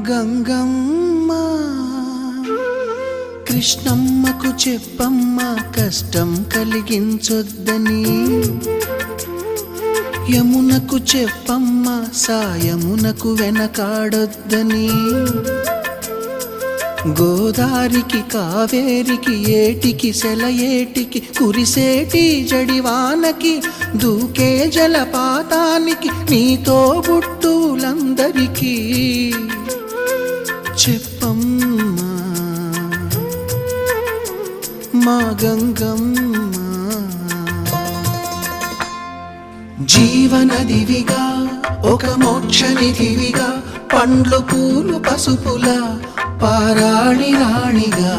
గంగమ్మ కృష్ణమ్మకు చెప్పమ్మ కష్టం కలిగించొద్దని, యమునకు చెప్పమ్మ సాయమునకు వెనకాడొద్దని, గోదారికి కావేరికి ఏటికి సెలయేటికి కురిసేటి జడివానకి దూకే జలపాతానికి నీతో బుట్టులందరికీ చెప్పమ్మా మా గంగమ్మ. జీవనదివిగా ఒక మోక్షనిధివిగా పండ్లు పూలు పసుపుల పారాణి రాణిగా